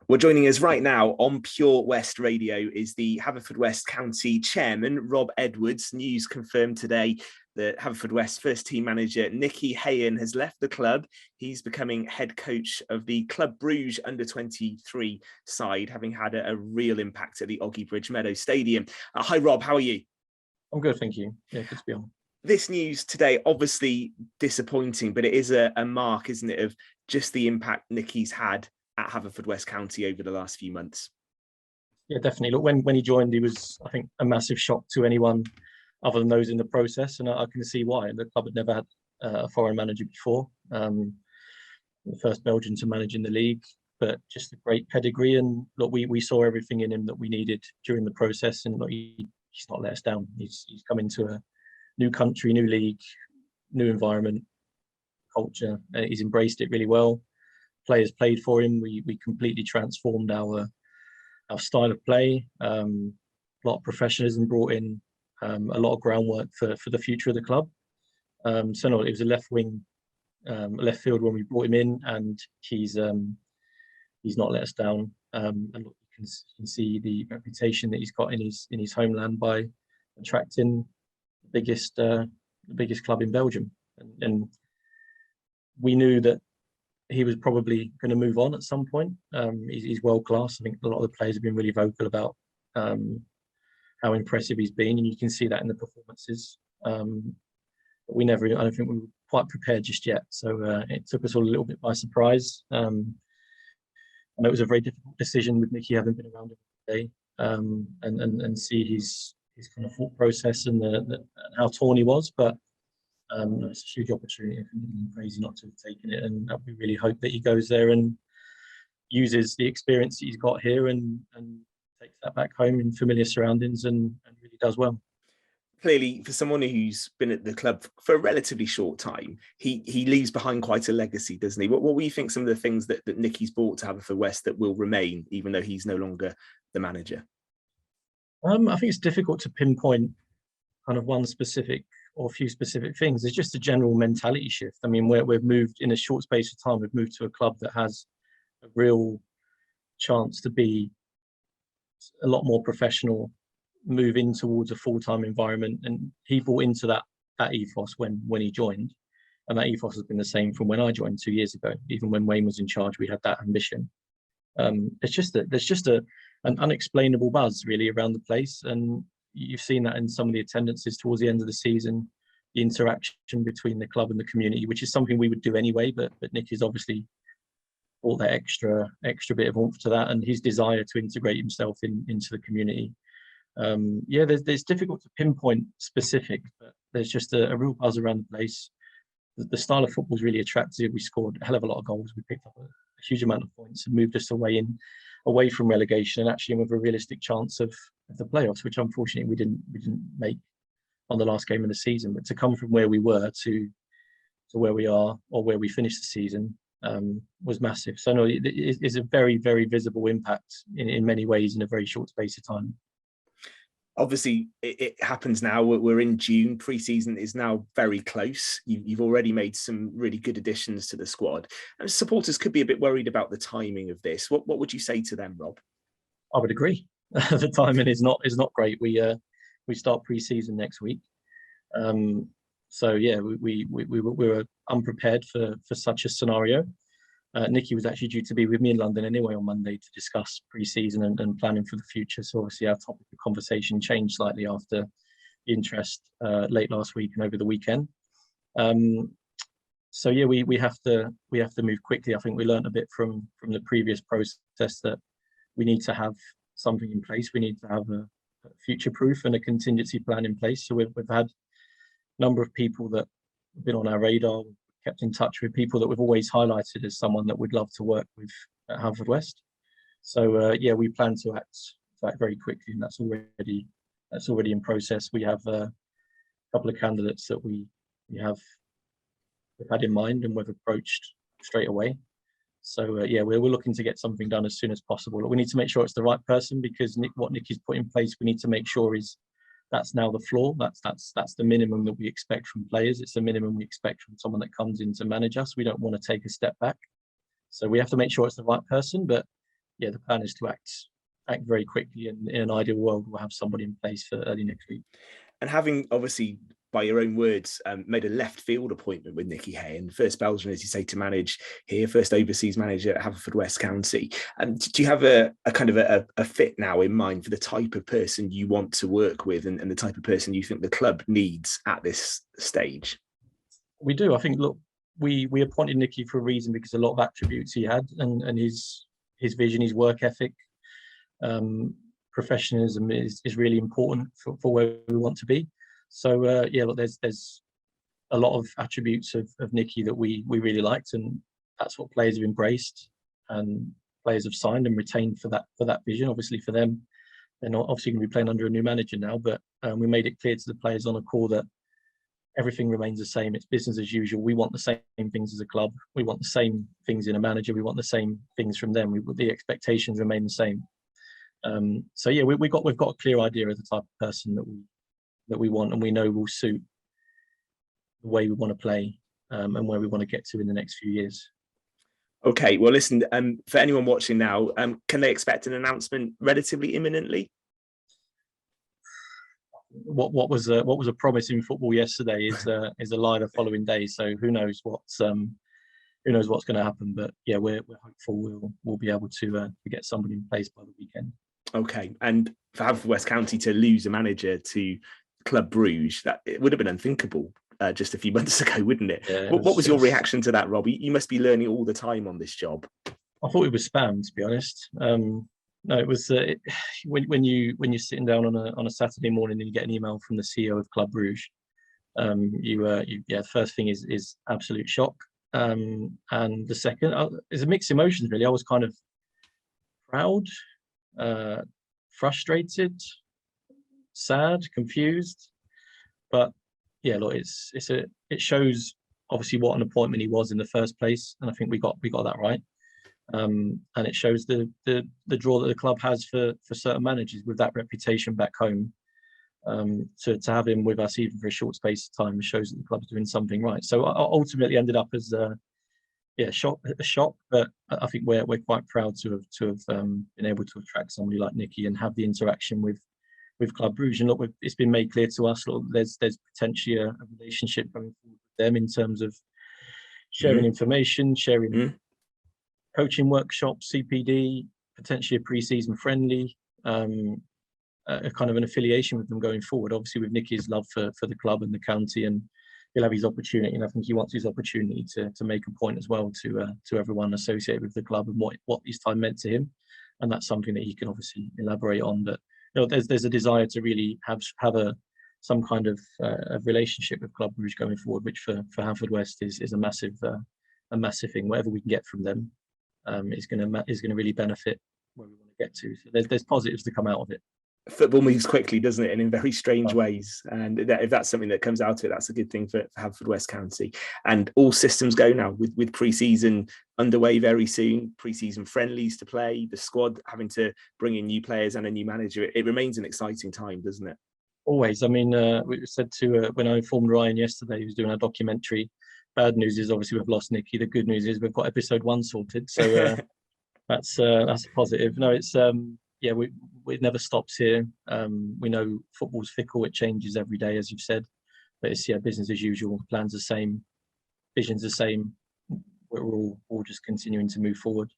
Well, joining us right now on Pure West Radio is the Haverfordwest County Chairman, Rob Edwards. News confirmed today that Haverfordwest first team manager Nicky Hayen has left the club. He's becoming head coach of the Club Brugge under-23 side, having had a real impact at the Oggy Bridge Meadow Stadium. Hi, Rob, how are you? I'm good, thank you. Yeah, good to be on. This news today, obviously disappointing, but it is a mark, isn't it, of just the impact Nicky's had at Haverfordwest County over the last few months. Yeah, definitely. Look, when he joined, he was, I think, a massive shock to anyone other than those in the process, and I can see why. The club had never had a foreign manager before, the first Belgian to manage in the league, but just a great pedigree. And look, we saw everything in him that we needed during the process, and look, he's not let us down. He's come into a new country, new league, new environment, culture. He's embraced it really well. Players played for him. We completely transformed our style of play. A lot of professionalism brought in, a lot of groundwork for the future of the club. So no, it was a left field when we brought him in, and he's not let us down. And look, you can see the reputation that he's got in his homeland by attracting the biggest club in Belgium. And we knew that he was probably going to move on at some point. He's world class. I think a lot of the players have been really vocal about how impressive he's been, and you can see that in the performances. But I don't think we were quite prepared just yet. So it took us all a little bit by surprise. And it was a very difficult decision with Nicky having been around every day, and see his kind of thought process and how torn he was. But it's a huge opportunity. I think he's crazy not to have taken it, and we really hope that he goes there and uses the experience that he's got here and takes that back home in familiar surroundings and really does well. Clearly, for someone who's been at the club for a relatively short time, he leaves behind quite a legacy, doesn't he? What do you think some of the things that Nicky's brought to Haverfordwest that will remain, even though he's no longer the manager? I think it's difficult to pinpoint kind of one specific or a few specific things. It's just a general mentality shift. I mean, we've moved in a short space of time. We've moved to a club that has a real chance to be a lot more professional, move in towards a full-time environment. And he brought into that ethos when he joined. And that ethos has been the same from when I joined 2 years ago. Even when Wayne was in charge, we had that ambition. It's just that there's just an unexplainable buzz really around the place. And you've seen that in some of the attendances towards the end of the season, the interaction between the club and the community, which is something we would do anyway, but Nicky's obviously brought that extra bit of oomph to that, and his desire to integrate himself into the community. There's difficult to pinpoint specific, but there's just a real buzz around the place. The style of football is really attractive. We scored a hell of a lot of goals. We picked up a huge amount of points and moved us away from relegation, and actually with a realistic chance of the playoffs, which unfortunately we didn't make on the last game of the season. But to come from where we were to where we are, or where we finished the season, was massive. So no, it is a very, very visible impact in many ways in a very short space of time. Obviously, it happens now. We're in June. Pre-season is now very close. You've already made some really good additions to the squad. And supporters could be a bit worried about the timing of this. What would you say to them, Rob? I would agree. The timing is not great. We start pre-season next week. So yeah, we were unprepared for such a scenario. Nicky was actually due to be with me in London anyway on Monday to discuss pre-season and planning for the future. So obviously our topic of conversation changed slightly after the interest late last week and over the weekend. So yeah, we have to move quickly. I think we learned a bit from the previous process that we need to have something in place. We need to have a future-proof and a contingency plan in place. So we've had a number of people that have been on our radar. Kept in touch with people that we've always highlighted as someone that we'd love to work with at Haverfordwest. So we plan to act very quickly, and that's already in process. We have a couple of candidates that we've had in mind and we've approached straight away. So we're looking to get something done as soon as possible. We need to make sure it's the right person, because what Nicky's put in place, we need to make sure that's now the floor. That's the minimum that we expect from players. It's the minimum we expect from someone that comes in to manage us. We don't want to take a step back. So we have to make sure it's the right person, but yeah, the plan is to act very quickly, and in an ideal world, we'll have somebody in place for early next week. And having obviously, by your own words, made a left field appointment with Nicky Hayen, first Belgian, as you say, to manage here, first overseas manager at Haverfordwest County. Do you have a kind of a fit now in mind for the type of person you want to work with, and the type of person you think the club needs at this stage? We do. I think, look, we appointed Nicky for a reason, because a lot of attributes he had, and his vision, his work ethic, professionalism is really important for where we want to be. So yeah, look, there's a lot of attributes of Nicky that we really liked, and that's what players have embraced, and players have signed and retained for that vision. Obviously for them, they're not obviously going to be playing under a new manager now, but we made it clear to the players on a call that everything remains the same. It's business as usual. We want the same things as a club. We want the same things in a manager. We want the same things from them. The expectations remain the same. So yeah, we've got a clear idea of the type of person that we want, and we know will suit the way we want to play, and where we want to get to in the next few years. Okay, well, listen, for anyone watching now, can they expect an announcement relatively imminently? What was a promise in football yesterday is a lie the following day. So who knows what's going to happen? But yeah, we're hopeful we'll be able to get somebody in place by the weekend. Okay, and for Haverfordwest County to lose a manager to Club Brugge, that it would have been unthinkable just a few months ago, wouldn't it? Yeah, what was your reaction to that, Rob? You must be learning all the time on this job. I thought it was spam, to be honest. No, it was when you're sitting down on a Saturday morning and you get an email from the CEO of Club Brugge. The first thing is absolute shock, and the second is a mixed emotions. Really, I was kind of proud, frustrated, sad, confused, but yeah, look, it shows obviously what an appointment he was in the first place, and I think we got that right. And it shows the draw that the club has for certain managers with that reputation back home. To have him with us even for a short space of time shows that the club's doing something right. So I ultimately ended up as a shock, but I think we're quite proud to have been able to attract somebody like Nicky and have the interaction with Club Brugge. And look, it's been made clear to us, look, there's potentially a relationship going forward with them in terms of sharing information, sharing coaching workshops, CPD, potentially a pre-season friendly, a kind of an affiliation with them going forward. Obviously, with Nicky's love for the club and the county, and he'll have his opportunity. And I think he wants his opportunity to make a point as well to everyone associated with the club and what his time meant to him. And that's something that he can obviously elaborate on. But there's a desire to really have some kind of a relationship with Club Brugge going forward, which for Haverfordwest is a massive thing. Whatever we can get from them is going to really benefit where we want to get to. So there's positives to come out of it. Football moves quickly, doesn't it, and in very strange ways. And if that's something that comes out of it, that's a good thing for Haverfordwest County. And all systems go now with pre-season underway very soon, pre-season friendlies to play, the squad having to bring in new players and a new manager. It remains an exciting time, doesn't it? Always. I mean, we said when I informed Ryan yesterday, he was doing our documentary. Bad news is obviously we've lost Nicky. The good news is we've got episode 1 sorted. So that's a positive. No, it's it never stops here. We know football's fickle; it changes every day, as you've said. But it's business as usual. Plans the same, vision's the same. We're all just continuing to move forward.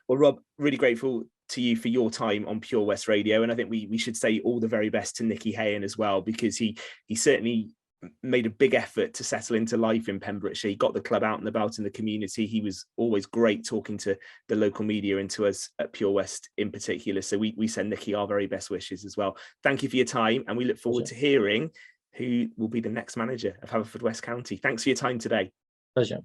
Well, Rob, really grateful to you for your time on Pure West Radio, and I think we should say all the very best to Nicky Hayen as well, because he certainly made a big effort to settle into life in Pembrokeshire. He got the club out and about in the community. He was always great talking to the local media and to us at Pure West in particular. So we send Nicky our very best wishes as well. Thank you for your time, and we look forward to hearing who will be the next manager of Haverfordwest County. Thanks for your time today. Pleasure.